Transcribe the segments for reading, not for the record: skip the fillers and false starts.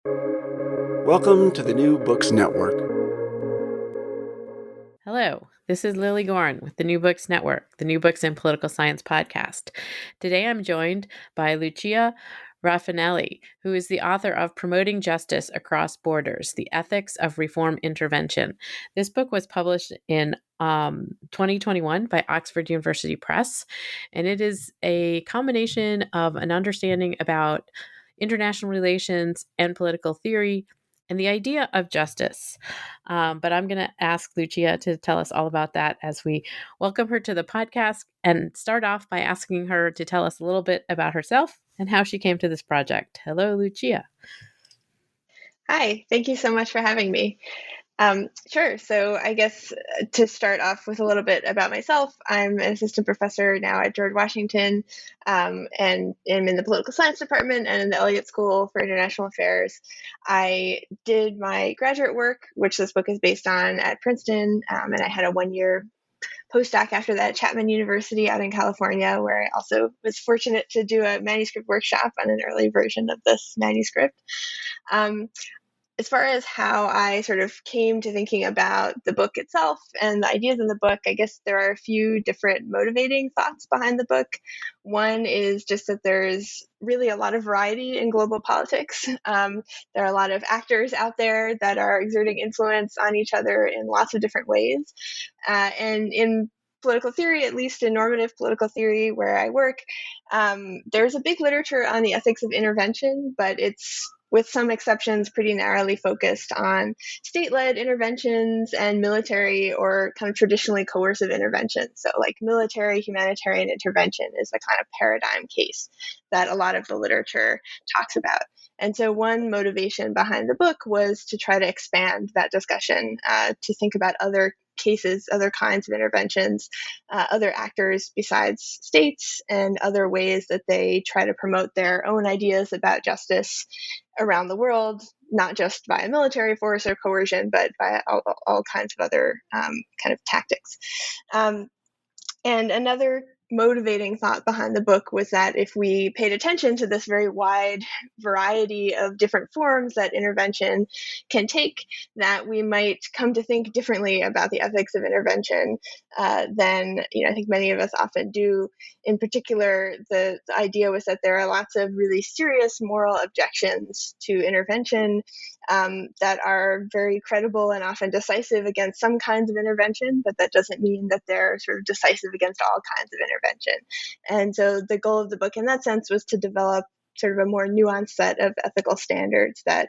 Welcome to the New Books Network. Hello, this is Lily Gorn with the New Books Network, the New Books in Political Science podcast. Today I'm joined by Lucia Rafanelli, who is the author of Promoting Justice Across Borders, The Ethics of Reform Intervention. This book was published in 2021 by Oxford University Press, and it is a combination of an understanding about international relations and political theory and the idea of justice. But I'm going to ask Lucia to tell us all about that as we welcome her to the podcast and start off by asking her to tell us a little bit about herself and how she came to this project. Hello, Lucia. Hi, thank you so much for having me. Sure. So I guess to start off with a little bit about myself, I'm an assistant professor now at George Washington, and am in the political science department and in the Elliott School for International Affairs. I did my graduate work, which this book is based on, at Princeton, and I had a one-year postdoc after that at Chapman University out in California, where I also was fortunate to do a manuscript workshop on an early version of this manuscript. As far as how I sort of came to thinking about the book itself and the ideas in the book, I guess there are a few different motivating thoughts behind the book. One is just that there's really a lot of variety in global politics. There are a lot of actors out there that are exerting influence on each other in lots of different ways. And in political theory, at least in normative political theory where I work, there's a big literature on the ethics of intervention, but it's, with some exceptions, pretty narrowly focused on state-led interventions and military or kind of traditionally coercive interventions. So like military humanitarian intervention is the kind of paradigm case that a lot of the literature talks about. And so one motivation behind the book was to try to expand that discussion, to think about other cases, other kinds of interventions, other actors besides states, and other ways that they try to promote their own ideas about justice around the world, not just via military force or coercion, but by all kinds of other kind of tactics. And another motivating thought behind the book was that if we paid attention to this very wide variety of different forms that intervention can take, that we might come to think differently about the ethics of intervention than I think many of us often do. In particular, the idea was that there are lots of really serious moral objections to intervention that are very credible and often decisive against some kinds of intervention, but that doesn't mean that they're sort of decisive against all kinds of intervention. And so the goal of the book in that sense was to develop sort of a more nuanced set of ethical standards that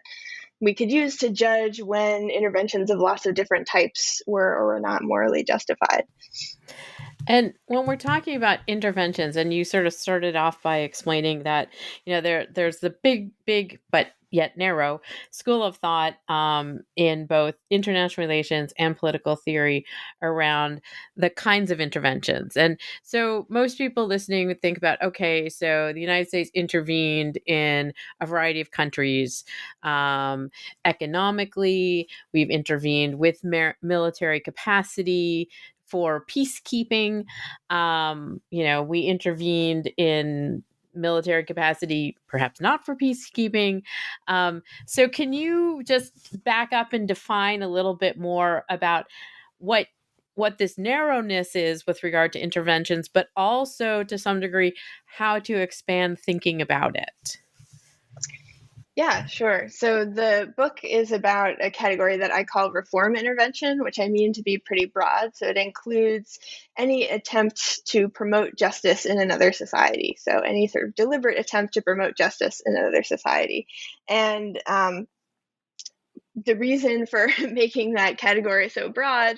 we could use to judge when interventions of lots of different types were or were not morally justified. And when we're talking about interventions, and you sort of started off by explaining that, there's the big, but yet narrow school of thought in both international relations and political theory around the kinds of interventions. And so most people listening would think about, okay, so the United States intervened in a variety of countries. Economically, we've intervened with military capacity for peacekeeping. We intervened in military capacity, perhaps not for peacekeeping. So can you just back up and define a little bit more about what this narrowness is with regard to interventions, but also to some degree how to expand thinking about it? Yeah, sure. So the book is about a category that I call reform intervention, which I mean to be pretty broad. So it includes any attempt to promote justice in another society. So any sort of deliberate attempt to promote justice in another society. And the reason for making that category so broad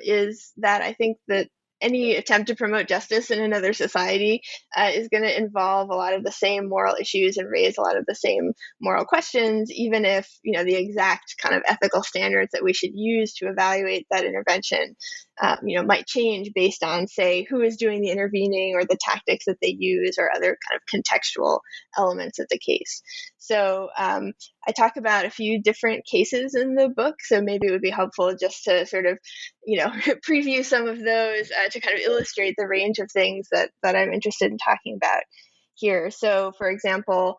is that I think that any attempt to promote justice in another society is going to involve a lot of the same moral issues and raise a lot of the same moral questions, even if the exact kind of ethical standards that we should use to evaluate that intervention might change based on, say, who is doing the intervening or the tactics that they use or other kind of contextual elements of the case. So I talk about a few different cases in the book, so maybe it would be helpful just to sort of, preview some of those to kind of illustrate the range of things that I'm interested in talking about here. So, for example,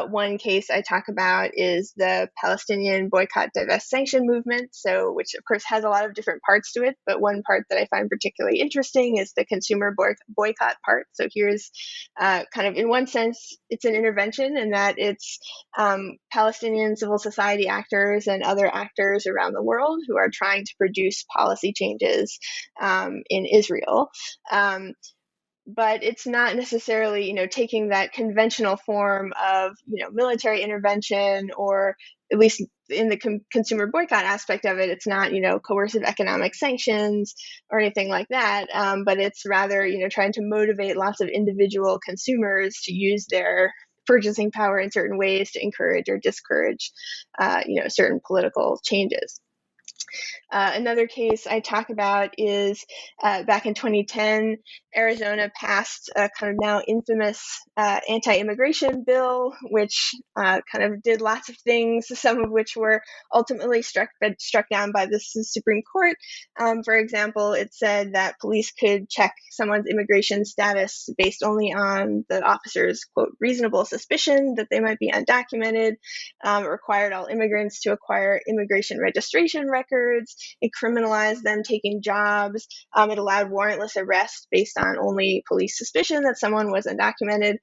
one case I talk about is the Palestinian boycott, divest, sanction movement. So, which of course has a lot of different parts to it, but one part that I find particularly interesting is the consumer boycott part. So here's kind of, in one sense, it's an intervention in that it's Palestinian civil society actors and other actors around the world who are trying to produce policy changes in Israel. But it's not necessarily, taking that conventional form of, military intervention, or at least in the consumer boycott aspect of it, it's not, coercive economic sanctions or anything like that. But it's rather, trying to motivate lots of individual consumers to use their purchasing power in certain ways to encourage or discourage, certain political changes. Another case I talk about is back in 2010, Arizona passed a kind of now infamous anti-immigration bill, which kind of did lots of things, some of which were ultimately struck down by the Supreme Court. For example, it said that police could check someone's immigration status based only on the officer's, quote, reasonable suspicion that they might be undocumented. It required all immigrants to acquire immigration registration records. It criminalized them taking jobs. It allowed warrantless arrest based on only police suspicion that someone was undocumented.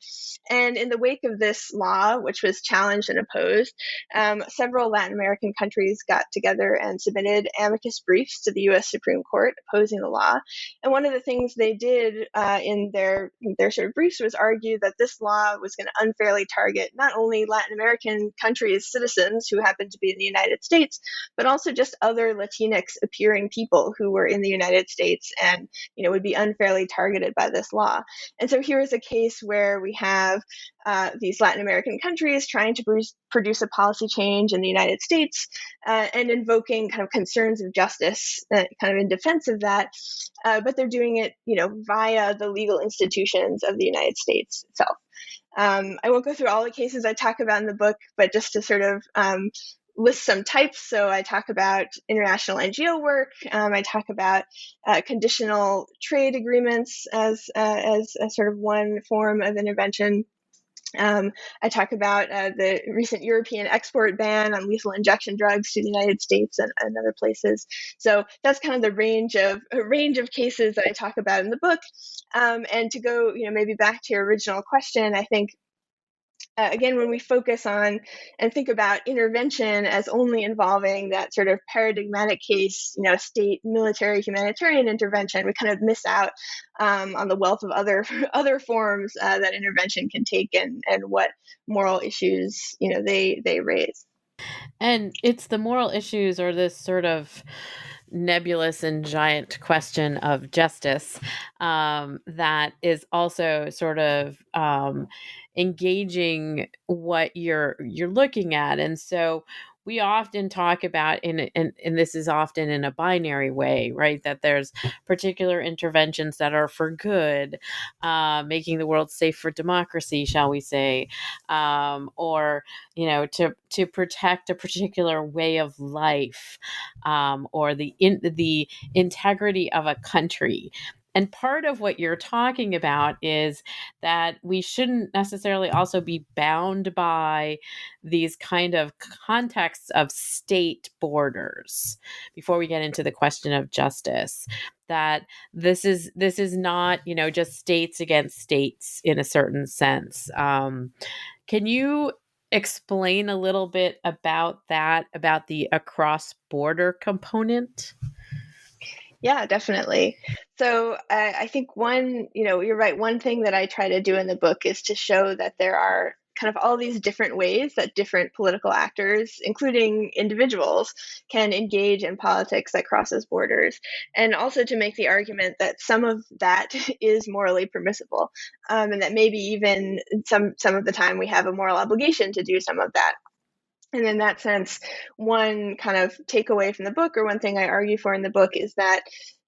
And in the wake of this law, which was challenged and opposed, several Latin American countries got together and submitted amicus briefs to the U.S. Supreme Court opposing the law. And one of the things they did in their sort of briefs was argue that this law was going to unfairly target not only Latin American countries' citizens who happened to be in the United States, but also just other Latinx appearing people who were in the United States and, would be unfairly targeted by this law. And so here is a case where we have these Latin American countries trying to produce a policy change in the United States and invoking kind of concerns of justice kind of in defense of that. But they're doing it, via the legal institutions of the United States itself. I won't go through all the cases I talk about in the book, but just to sort of list some types. So I talk about international NGO work. I talk about conditional trade agreements as sort of one form of intervention. I talk about the recent European export ban on lethal injection drugs to the United States and other places. So that's kind of the range of cases that I talk about in the book. And to go, maybe back to your original question, I think again, when we focus on and think about intervention as only involving that sort of paradigmatic case, state, military, humanitarian intervention, we kind of miss out on the wealth of other forms that intervention can take and what moral issues, they raise. And it's the moral issues, or this sort of nebulous and giant question of justice that is also sort of engaging what you're looking at. And so we often talk about and this is often in a binary way, right? That there's particular interventions that are for good, making the world safe for democracy, shall we say, or to protect a particular way of life, or the integrity of a country. And part of what you're talking about is that we shouldn't necessarily also be bound by these kind of contexts of state borders before we get into the question of justice. That this is not, just states against states in a certain sense. Can you explain a little bit about that, about the across-border component? Yeah, definitely. So I think you're right. One thing that I try to do in the book is to show that there are kind of all these different ways that different political actors, including individuals, can engage in politics that crosses borders, and also to make the argument that some of that is morally permissible, and that maybe even some of the time we have a moral obligation to do some of that. And in that sense, one kind of takeaway from the book, or one thing I argue for in the book, is that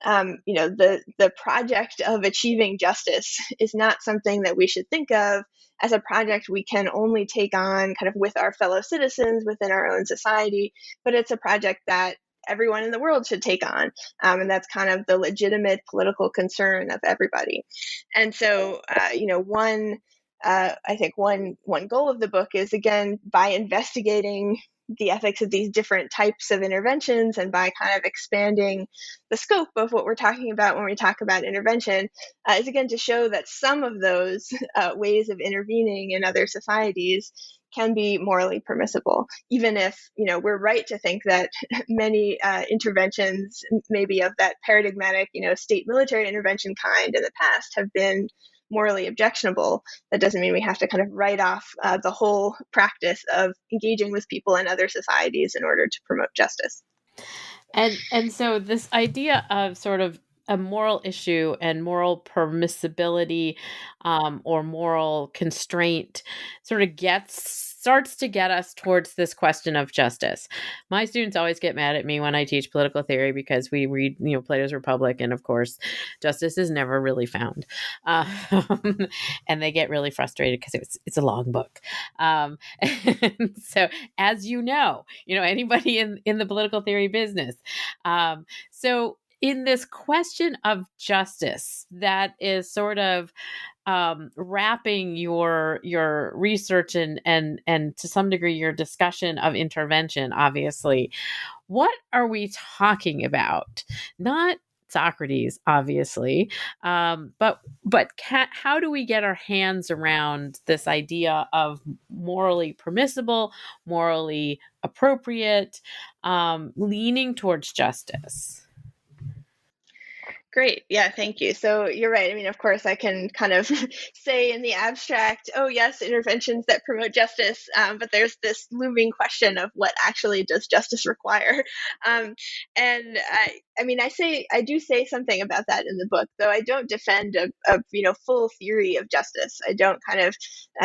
the project of achieving justice is not something that we should think of as a project we can only take on kind of with our fellow citizens within our own society, but it's a project that everyone in the world should take on. And that's kind of the legitimate political concern of everybody. And so, one I think one goal of the book is, again, by investigating the ethics of these different types of interventions and by kind of expanding the scope of what we're talking about when we talk about intervention, is again to show that some of those ways of intervening in other societies can be morally permissible, even if we're right to think that many interventions, maybe of that paradigmatic state military intervention kind in the past, have been morally objectionable. That doesn't mean we have to kind of write off the whole practice of engaging with people in other societies in order to promote justice. And so this idea of sort of a moral issue and moral permissibility or moral constraint sort of starts to get us towards this question of justice. My students always get mad at me when I teach political theory because we read, Plato's Republic, and of course, justice is never really found, and they get really frustrated because it's a long book. And so, as anybody in the political theory business. So in this question of justice that is sort of wrapping your research and to some degree your discussion of intervention, obviously, what are we talking about? Not Socrates, obviously, but how do we get our hands around this idea of morally permissible, morally appropriate, leaning towards justice? Great. Yeah, thank you. So you're right. I mean, of course, I can kind of say in the abstract, oh, yes, interventions that promote justice. But there's this looming question of what actually does justice require? And I do say something about that in the book, though I don't defend a full theory of justice. I don't kind of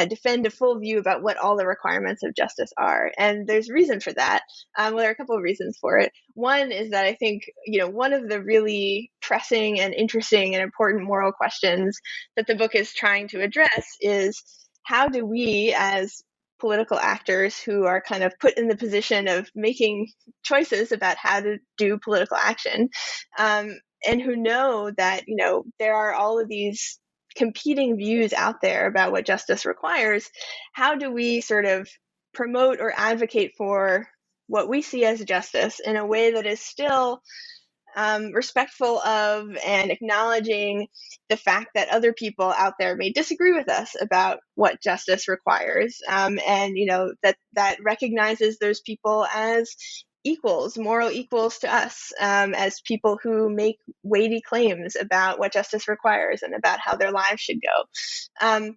defend a full view about what all the requirements of justice are. And there's reason for that. Well, there are a couple of reasons for it. One is that I think, one of the really pressing and interesting and important moral questions that the book is trying to address is, how do we as political actors who are kind of put in the position of making choices about how to do political action, and who know that, there are all of these competing views out there about what justice requires, how do we sort of promote or advocate for what we see as justice in a way that is still respectful of and acknowledging the fact that other people out there may disagree with us about what justice requires, and that recognizes those people as equals, moral equals to us, as people who make weighty claims about what justice requires and about how their lives should go.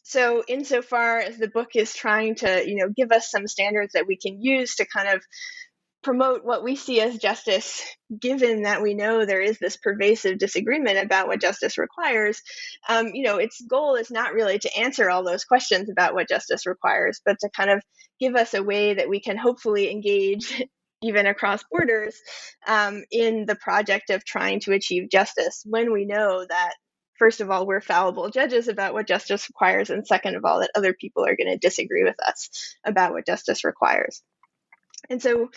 So insofar as the book is trying to, give us some standards that we can use to kind of promote what we see as justice, given that we know there is this pervasive disagreement about what justice requires, its goal is not really to answer all those questions about what justice requires, but to kind of give us a way that we can hopefully engage even across borders in the project of trying to achieve justice, when we know that, first of all, we're fallible judges about what justice requires, and second of all, that other people are going to disagree with us about what justice requires. And so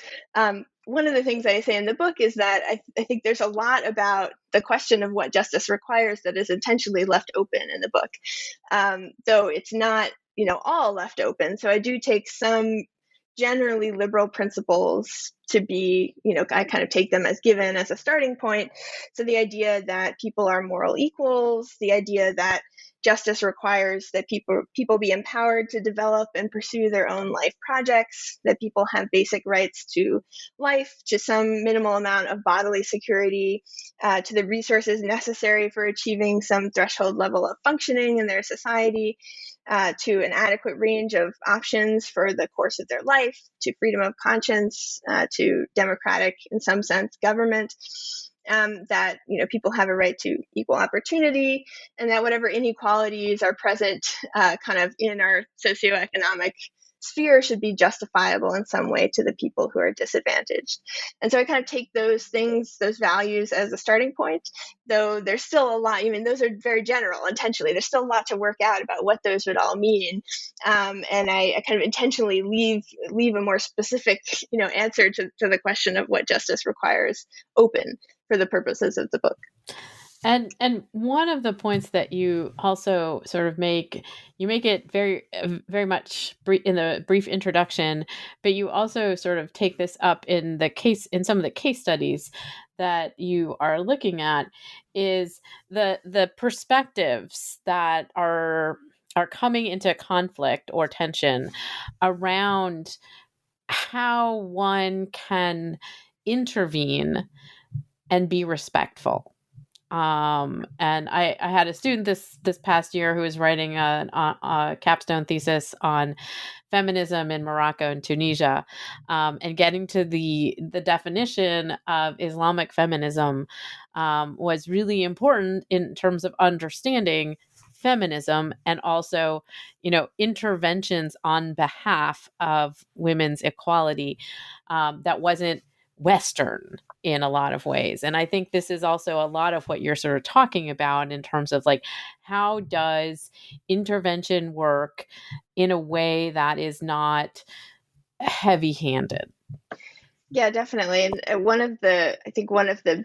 one of the things I say in the book is that I think there's a lot about the question of what justice requires that is intentionally left open in the book, though it's not, all left open. So I do take some generally liberal principles to be, I kind of take them as given as a starting point. So the idea that people are moral equals, the idea that justice requires that people be empowered to develop and pursue their own life projects, that people have basic rights to life, to some minimal amount of bodily security, to the resources necessary for achieving some threshold level of functioning in their society, to an adequate range of options for the course of their life, to freedom of conscience, to democratic, in some sense, government. That people have a right to equal opportunity, and that whatever inequalities are present kind of in our socioeconomic sphere should be justifiable in some way to the people who are disadvantaged. And so I kind of take those things, those values, as a starting point, though there's still a lot. Those are very general intentionally. There's still a lot to work out about what those would all mean, and I kind of intentionally leave a more specific answer to the question of what justice requires open for the purposes of the book. And one of the points that you also sort of make, you make it very much in the brief introduction, but you also sort of take this up in some of the case studies that you are looking at, is the perspectives that are coming into conflict or tension around how one can intervene and be respectful. And I had a student this past year who was writing a capstone thesis on feminism in Morocco and Tunisia, and getting to the definition of Islamic feminism was really important in terms of understanding feminism, and also, interventions on behalf of women's equality, that wasn't Western in a lot of ways. And I think this is also a lot of what you're sort of talking about in terms of like, how does intervention work in a way that is not heavy-handed? Yeah, definitely. And I think one of the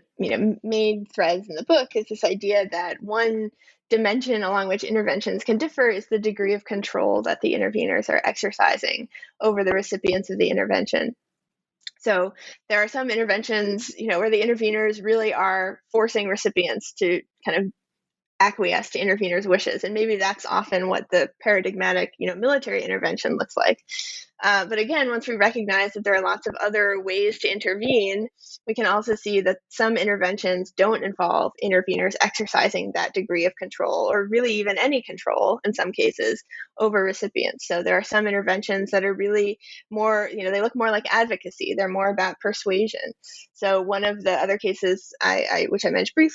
main threads in the book is this idea that one dimension along which interventions can differ is the degree of control that the interveners are exercising over the recipients of the intervention. So there are some interventions, where the interveners really are forcing recipients to kind of acquiesce to interveners' wishes, and maybe that's often what the paradigmatic, military intervention looks like. But again, once we recognize that there are lots of other ways to intervene, we can also see that some interventions don't involve interveners exercising that degree of control, or really even any control in some cases, over recipients. So there are some interventions that are really more, they look more like advocacy. They're more about persuasion. So one of the other cases which I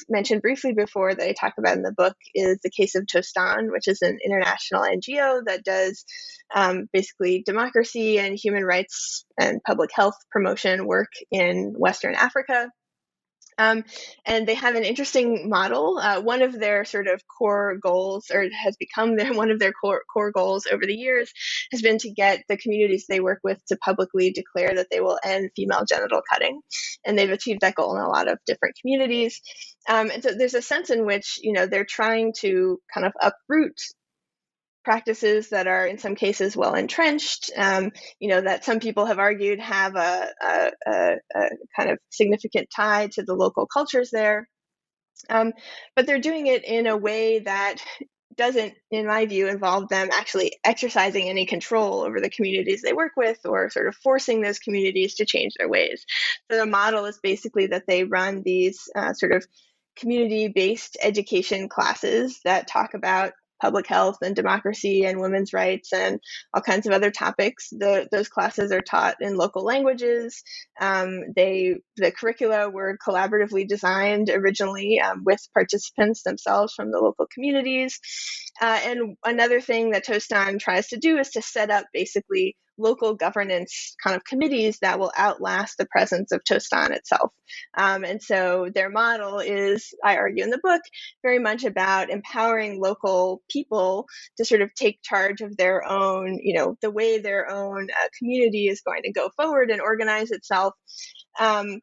mentioned briefly before that I talk about in the book is the case of Tostan, which is an international NGO that does basically democracy and human rights and public health promotion work in Western Africa. And they have an interesting model. One of their sort of core goals, or has become one of their core goals over the years, has been to get the communities they work with to publicly declare that they will end female genital cutting. And they've achieved that goal in a lot of different communities. And so there's a sense in which, they're trying to kind of uproot practices that are in some cases well entrenched, that some people have argued have a kind of significant tie to the local cultures there. But they're doing it in a way that doesn't, in my view, involve them actually exercising any control over the communities they work with, or sort of forcing those communities to change their ways. So the model is basically that they run these sort of community-based education classes that talk about public health and democracy and women's rights and all kinds of other topics. Those classes are taught in local languages. The curricula were collaboratively designed originally with participants themselves from the local communities. And another thing that Tostan tries to do is to set up basically local governance kind of committees that will outlast the presence of Tostan itself. And so their model is, I argue in the book, very much about empowering local people to sort of take charge of their own, the way their own community is going to go forward and organize itself. And,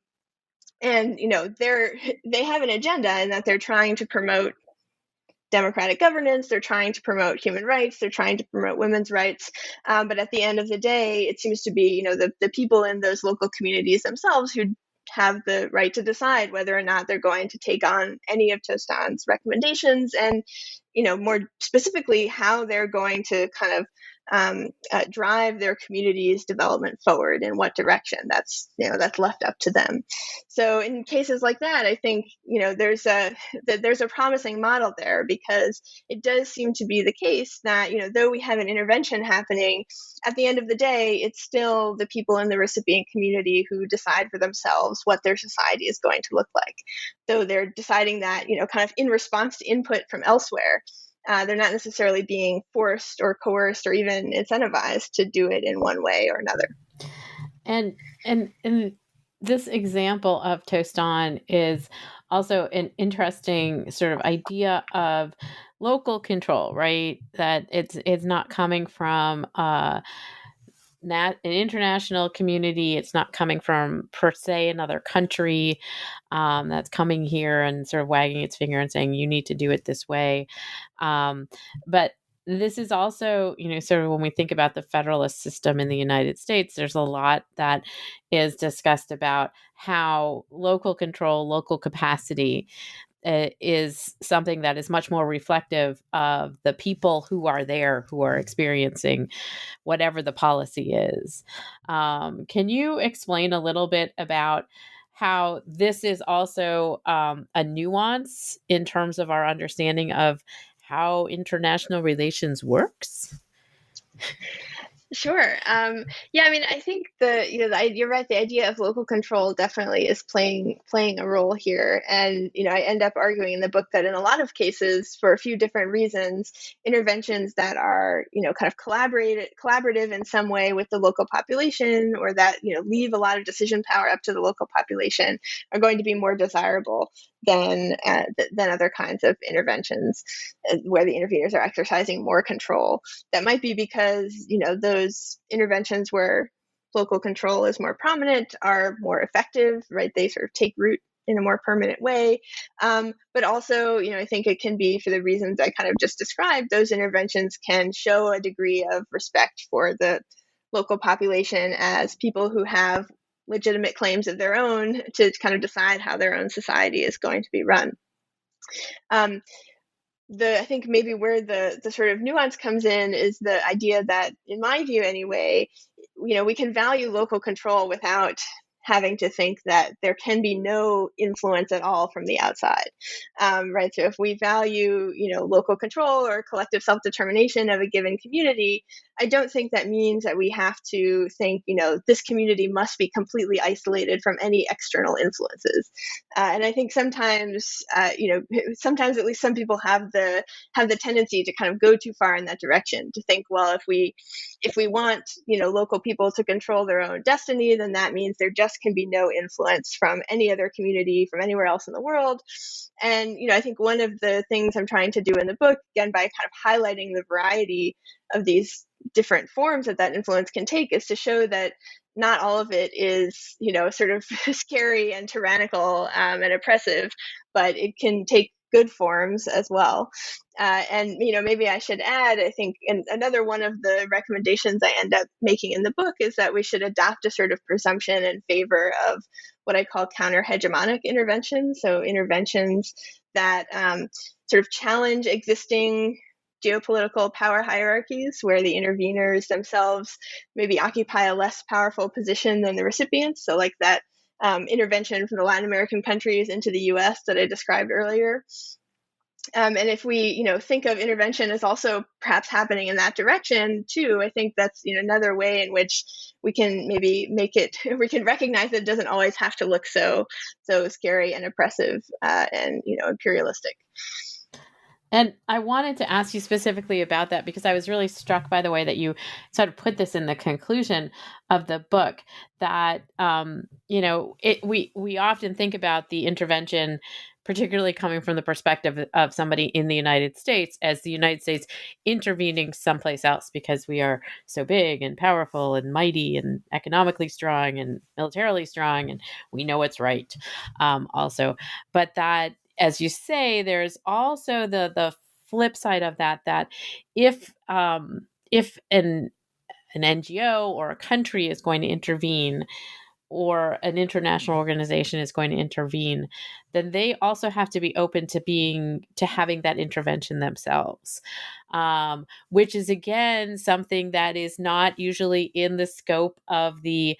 they have an agenda in that they're trying to promote democratic governance, they're trying to promote human rights, they're trying to promote women's rights. But at the end of the day, it seems to be, the people in those local communities themselves who have the right to decide whether or not they're going to take on any of Tostan's recommendations, and, more specifically, how they're going to kind of drive their community's development forward, in what direction. That's left up to them. So in cases like that, I think there's a promising model there, because it does seem to be the case that though we have an intervention happening, at the end of the day, it's still the people in the recipient community who decide for themselves what their society is going to look like. So they're deciding that kind of in response to input from elsewhere. They're not necessarily being forced or coerced or even incentivized to do it in one way or another. And this example of Tostan is also an interesting sort of idea of local control, right? That it's not coming from an international community. It's not coming from, per se, another country that's coming here and sort of wagging its finger and saying, you need to do it this way. But this is also, sort of when we think about the federalist system in the United States, there's a lot that is discussed about how local control, local capacity is something that is much more reflective of the people who are there, who are experiencing whatever the policy is. Can you explain a little bit about how this is also a nuance in terms of our understanding of how international relations works? Sure. Yeah, I mean, I think you're right. The idea of local control definitely is playing a role here. And, I end up arguing in the book that in a lot of cases, for a few different reasons, interventions that are, kind of collaborative in some way with the local population, or that, leave a lot of decision power up to the local population, are going to be more desirable than other kinds of interventions where the interveners are exercising more control. That might be because, those interventions where local control is more prominent are more effective, right? They sort of take root in a more permanent way. But also, I think it can be for the reasons I kind of just described. Those interventions can show a degree of respect for the local population as people who have legitimate claims of their own to kind of decide how their own society is going to be run. I think maybe where the sort of nuance comes in is the idea that, in my view anyway, we can value local control without having to think that there can be no influence at all from the outside, right? So if we value, local control or collective self-determination of a given community, I don't think that means that we have to think, this community must be completely isolated from any external influences. And I think sometimes, sometimes at least some people have the tendency to kind of go too far in that direction, to think, well, if we want, local people to control their own destiny, then that means there just can be no influence from any other community, from anywhere else in the world. And, I think one of the things I'm trying to do in the book, again, by kind of highlighting the variety of these different forms that influence can take, is to show that not all of it is, sort of scary and tyrannical and oppressive, but it can take good forms as well. And, maybe I should add, I think, and another one of the recommendations I end up making in the book is that we should adopt a sort of presumption in favor of what I call counter-hegemonic interventions. So interventions that sort of challenge existing geopolitical power hierarchies, where the interveners themselves maybe occupy a less powerful position than the recipients. So like that intervention from the Latin American countries into the US that I described earlier. And if we, think of intervention as also perhaps happening in that direction too, I think that's, another way in which we can maybe we can recognize that it doesn't always have to look so scary and oppressive and, imperialistic. And I wanted to ask you specifically about that, because I was really struck by the way that you sort of put this in the conclusion of the book, that, we often think about the intervention, particularly coming from the perspective of somebody in the United States, as the United States intervening someplace else because we are so big and powerful and mighty and economically strong and militarily strong, and we know what's right, also. But that, as you say, there's also the flip side of that if an NGO or a country is going to intervene, or an international organization is going to intervene, then they also have to be open to having that intervention themselves, which is, again, something that is not usually in the scope of the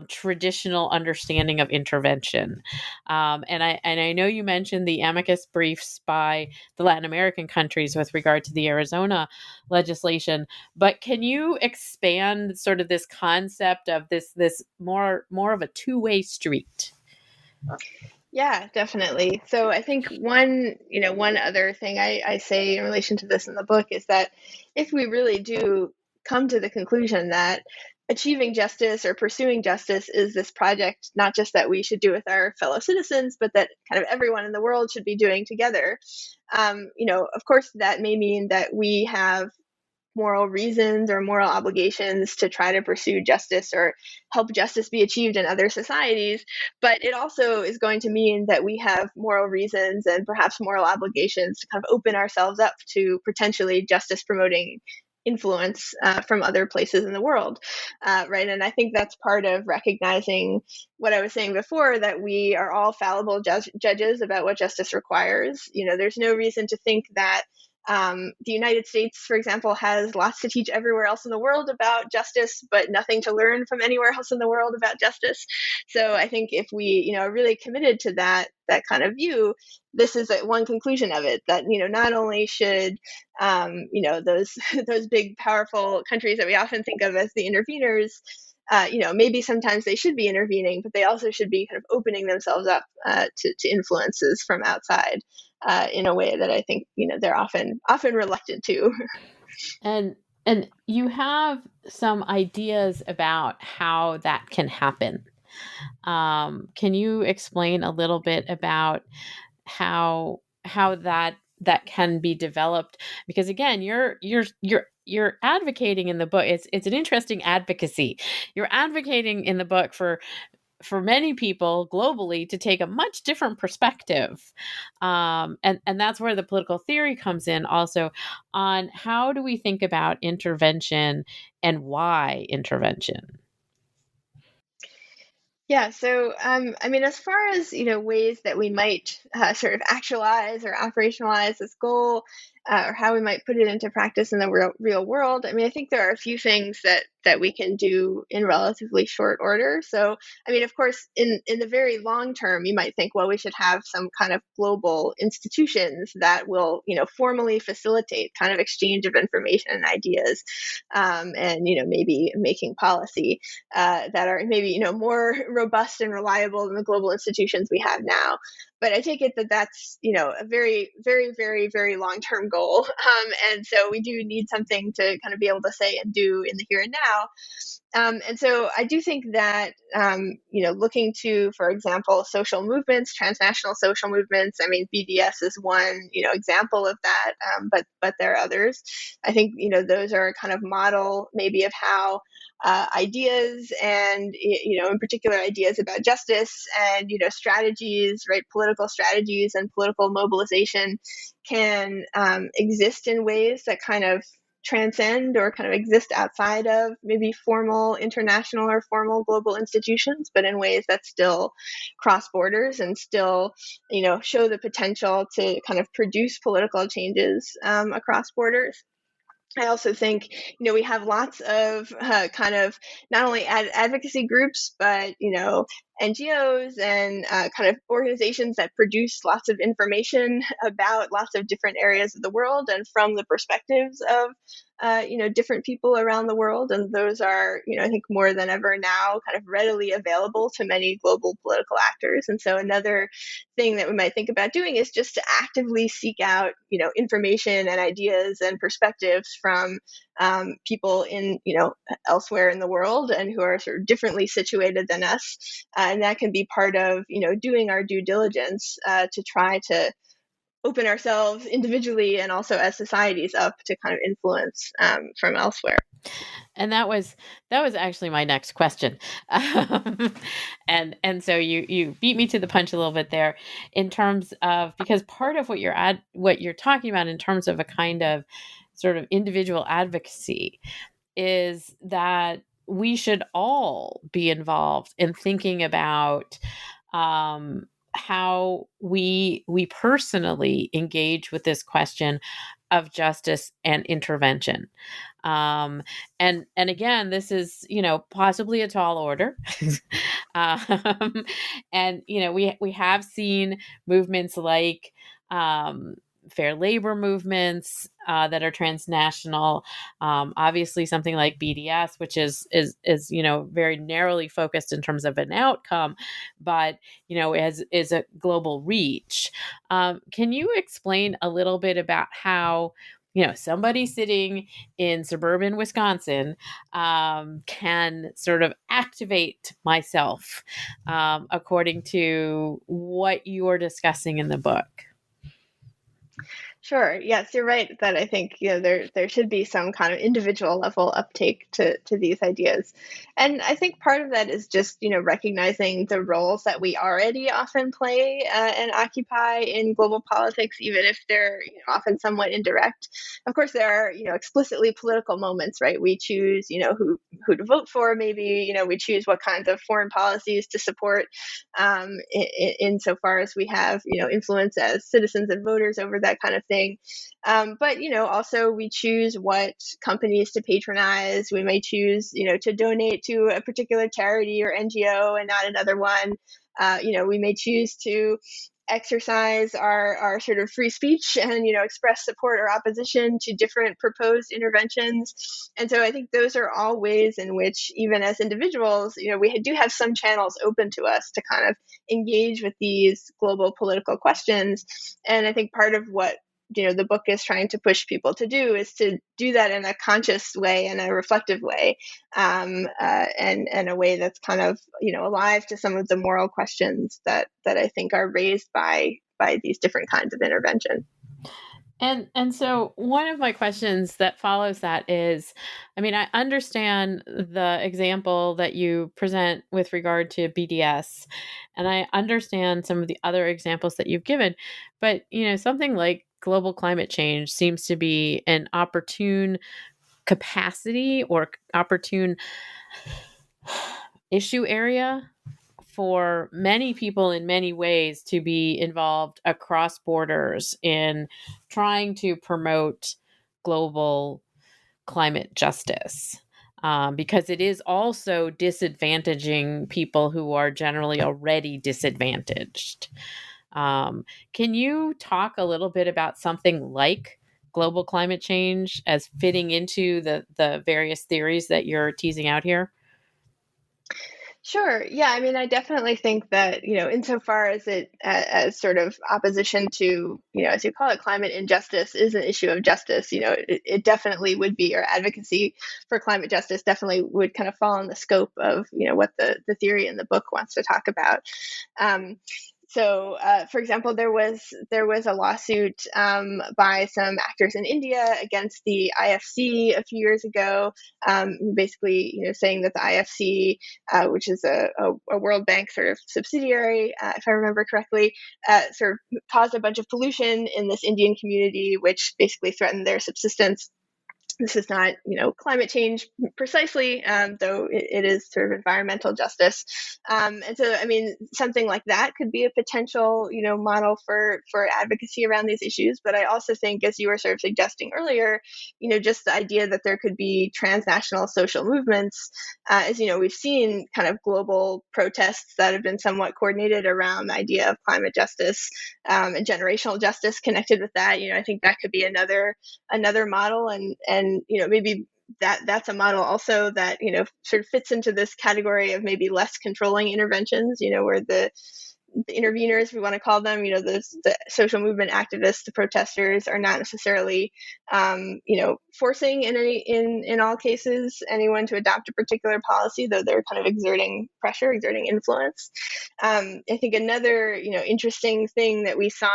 traditional understanding of intervention. And I know you mentioned the amicus briefs by the Latin American countries with regard to the Arizona legislation, but can you expand sort of this concept of this more of a two-way street? Yeah, definitely. So I think one other thing I say in relation to this in the book is that if we really do come to the conclusion that achieving justice or pursuing justice is this project, not just that we should do with our fellow citizens, but that kind of everyone in the world should be doing together, of course, that may mean that we have moral reasons or moral obligations to try to pursue justice or help justice be achieved in other societies. But it also is going to mean that we have moral reasons and perhaps moral obligations to kind of open ourselves up to potentially justice promoting influence from other places in the world, right? And I think that's part of recognizing what I was saying before, that we are all fallible judges about what justice requires. There's no reason to think that the United States, for example, has lots to teach everywhere else in the world about justice, but nothing to learn from anywhere else in the world about justice. So I think if we, are really committed to that kind of view, this is one conclusion of it, that not only should those those big powerful countries that we often think of as the interveners, maybe sometimes they should be intervening, but they also should be kind of opening themselves up to influences from outside in a way that I think they're often reluctant to. And you have some ideas about how that can happen. Can you explain a little bit about how that can be developed? Because again, you're advocating in the book. It's an interesting advocacy. You're advocating in the book for many people globally to take a much different perspective. And that's where the political theory comes in also, on how do we think about intervention and why intervention? Yeah, so as far as ways that we might sort of actualize or operationalize this goal, or how we might put it into practice in the real world, I think there are a few things that we can do in relatively short order. So, of course, in the very long term, you might think, well, we should have some kind of global institutions that will formally facilitate kind of exchange of information and ideas, and maybe making policy that are maybe more robust and reliable than the global institutions we have now. But I take it that that's a very, very, very, very long term goal, and so we do need something to kind of be able to say and do in the here and now. And so I do think that, looking to, for example, social movements, transnational social movements. BDS is one, example of that, but there are others. I think, those are a kind of model maybe of how ideas and, in particular ideas about justice and, strategies, right, political strategies and political mobilization can exist in ways that kind of transcend or kind of exist outside of maybe formal international or formal global institutions, but in ways that still cross borders and still, show the potential to kind of produce political changes across borders. I also think, we have lots of kind of not only advocacy groups, but, NGOs and kind of organizations that produce lots of information about lots of different areas of the world and from the perspectives of, different people around the world. And those are, I think more than ever now kind of readily available to many global political actors. And so another thing that we might think about doing is just to actively seek out, information and ideas and perspectives from people in, elsewhere in the world and who are sort of differently situated than us. And that can be part of, doing our due diligence to try to open ourselves individually and also as societies up to kind of influence from elsewhere. And that was actually my next question. And so you beat me to the punch a little bit there, in terms of, because part of what you're talking about in terms of a kind of sort of individual advocacy is that we should all be involved in thinking about how we personally engage with this question of justice and intervention. And again, this is, possibly a tall order. And, we have seen movements like, fair labor movements that are transnational. Obviously, something like BDS, which is very narrowly focused in terms of an outcome, but is a global reach. Can you explain a little bit about how somebody sitting in suburban Wisconsin can sort of activate myself according to what you're discussing in the book? Sure. Yes, you're right that I think there should be some kind of individual level uptake to these ideas, and I think part of that is just recognizing the roles that we already often play and occupy in global politics, even if they're often somewhat indirect. Of course, there are explicitly political moments, right? We choose who to vote for. Maybe we choose what kinds of foreign policies to support, insofar as we have influence as citizens and voters over that kind of thing. But also we choose what companies to patronize. We may choose to donate to a particular charity or NGO and not another one. We may choose to exercise our sort of free speech and express support or opposition to different proposed interventions. And so I think those are all ways in which, even as individuals, we do have some channels open to us to kind of engage with these global political questions. And I think part of what the book is trying to push people to do is to do that in a conscious way and a reflective way, and a way that's kind of alive to some of the moral questions that I think are raised by these different kinds of intervention. And so one of my questions that follows that is, I mean, I understand the example that you present with regard to BDS, and I understand some of the other examples that you've given, but something like global climate change seems to be an opportune capacity or opportune issue area for many people in many ways to be involved across borders in trying to promote global climate justice. Because it is also disadvantaging people who are generally already disadvantaged. Can you talk a little bit about something like global climate change as fitting into the various theories that you're teasing out here? Sure. Yeah. I mean, I definitely think that, insofar as as sort of opposition to, as you call it, climate injustice is an issue of justice, it definitely would be, or advocacy for climate justice definitely would kind of fall in the scope of, what the theory in the book wants to talk about. Um, for example, there was a lawsuit by some actors in India against the IFC a few years ago, basically, saying that the IFC, which is a World Bank sort of subsidiary, if I remember correctly, sort of caused a bunch of pollution in this Indian community, which basically threatened their subsistence. This is not, climate change precisely, though it is sort of environmental justice. And so, I mean, something like that could be a potential, model for advocacy around these issues. But I also think, as you were sort of suggesting earlier, just the idea that there could be transnational social movements, as we've seen kind of global protests that have been somewhat coordinated around the idea of climate justice, and generational justice connected with that. I think that could be another model, and maybe that's a model also that sort of fits into this category of maybe less controlling interventions, where the interveners, we want to call them, the social movement activists, the protesters, are not necessarily, forcing in all cases anyone to adopt a particular policy, though they're kind of exerting pressure, exerting influence. I think another, interesting thing that we saw,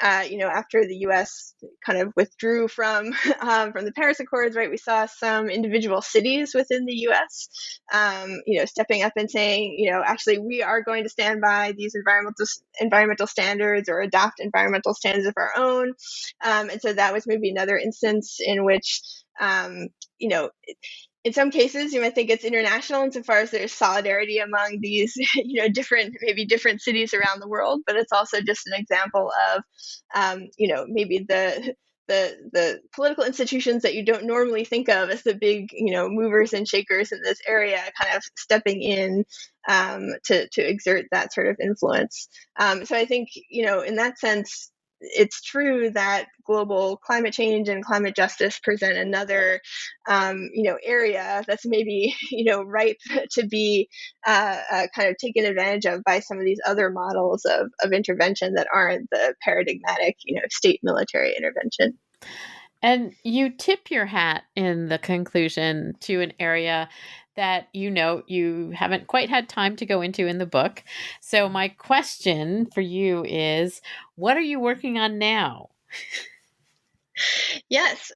after the U.S. kind of withdrew from from the Paris Accords, right? We saw some individual cities within the U.S. Stepping up and saying, actually, we are going to stand by these environmental standards or adopt environmental standards of our own. And so that was maybe another instance in which, in some cases, you might think it's international insofar as there's solidarity among these, different cities around the world, but it's also just an example of, maybe the political institutions that you don't normally think of as the big, movers and shakers in this area, kind of stepping in to exert that sort of influence. So I think, in that sense, it's true that global climate change and climate justice present another, area that's maybe, ripe to be kind of taken advantage of by some of these other models of intervention that aren't the paradigmatic, state military intervention. And you tip your hat in the conclusion to an area that you haven't quite had time to go into in the book. So my question for you is, what are you working on now? Yes.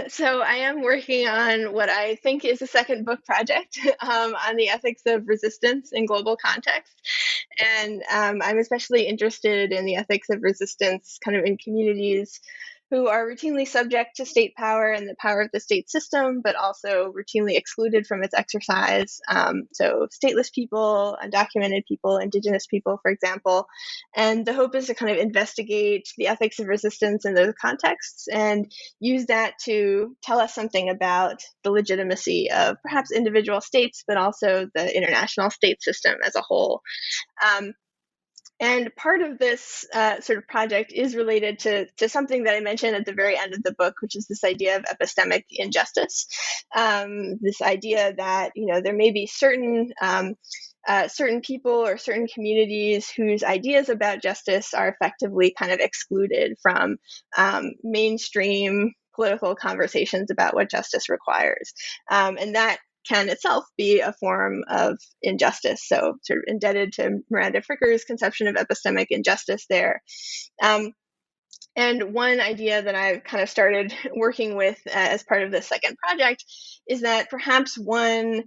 So I am working on what I think is a second book project on the ethics of resistance in global context. And I'm especially interested in the ethics of resistance kind of in communities who are routinely subject to state power and the power of the state system, but also routinely excluded from its exercise. So stateless people, undocumented people, indigenous people, for example. And the hope is to kind of investigate the ethics of resistance in those contexts and use that to tell us something about the legitimacy of perhaps individual states, but also the international state system as a whole. Um, and part of this sort of project is related to something that I mentioned at the very end of the book, which is this idea of epistemic injustice. This idea that there may be certain people or certain communities whose ideas about justice are effectively kind of excluded from mainstream political conversations about what justice requires. And that can itself be a form of injustice. So sort of indebted to Miranda Fricker's conception of epistemic injustice there. And one idea that I've kind of started working with as part of this second project is that perhaps one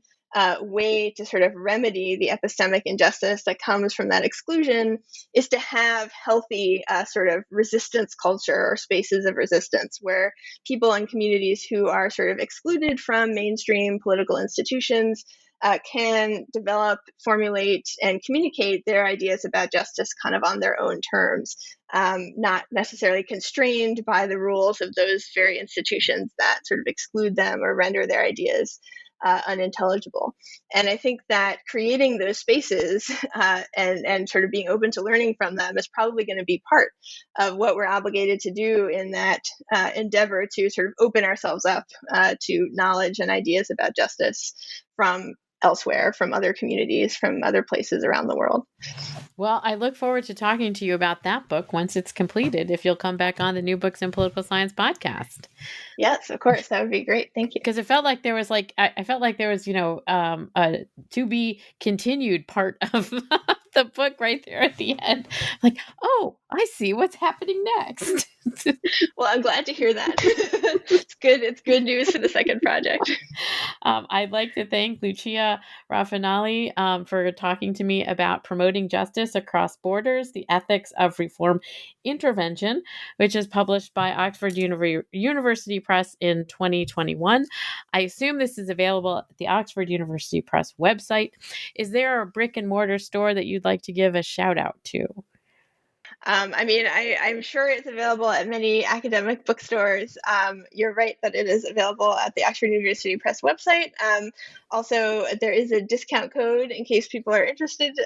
way to sort of remedy the epistemic injustice that comes from that exclusion is to have healthy sort of resistance culture or spaces of resistance where people and communities who are sort of excluded from mainstream political institutions can develop, formulate, and communicate their ideas about justice kind of on their own terms, not necessarily constrained by the rules of those very institutions that sort of exclude them or render their ideas unintelligible. And I think that creating those spaces and sort of being open to learning from them is probably going to be part of what we're obligated to do in that endeavor to sort of open ourselves up to knowledge and ideas about justice from elsewhere, from other communities, from other places around the world. Well, I look forward to talking to you about that book once it's completed, if you'll come back on the New Books in Political Science podcast. Yes, of course. That would be great. Thank you. Because it felt like there was I felt like there was, a to be continued part of the book right there at the end. Like, oh, I see what's happening next. Well, I'm glad to hear that. It's good. It's good news for the second project. I'd like to thank Lucia Rafanelli for talking to me about promoting justice across borders, the ethics of reform intervention, which is published by Oxford University Press in 2021. I assume this is available at the Oxford University Press website. Is there a brick and mortar store that you'd like to give a shout out to? I'm sure it's available at many academic bookstores. You're right that it is available at the Oxford University Press website. Also, there is a discount code in case people are interested.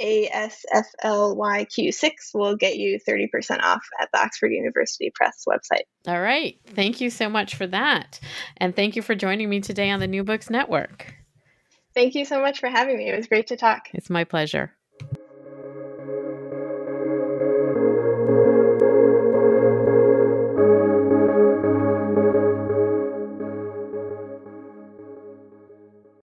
ASFLYQ6 will get you 30% off at the Oxford University Press website. All right. Thank you so much for that. And thank you for joining me today on the New Books Network. Thank you so much for having me. It was great to talk. It's my pleasure.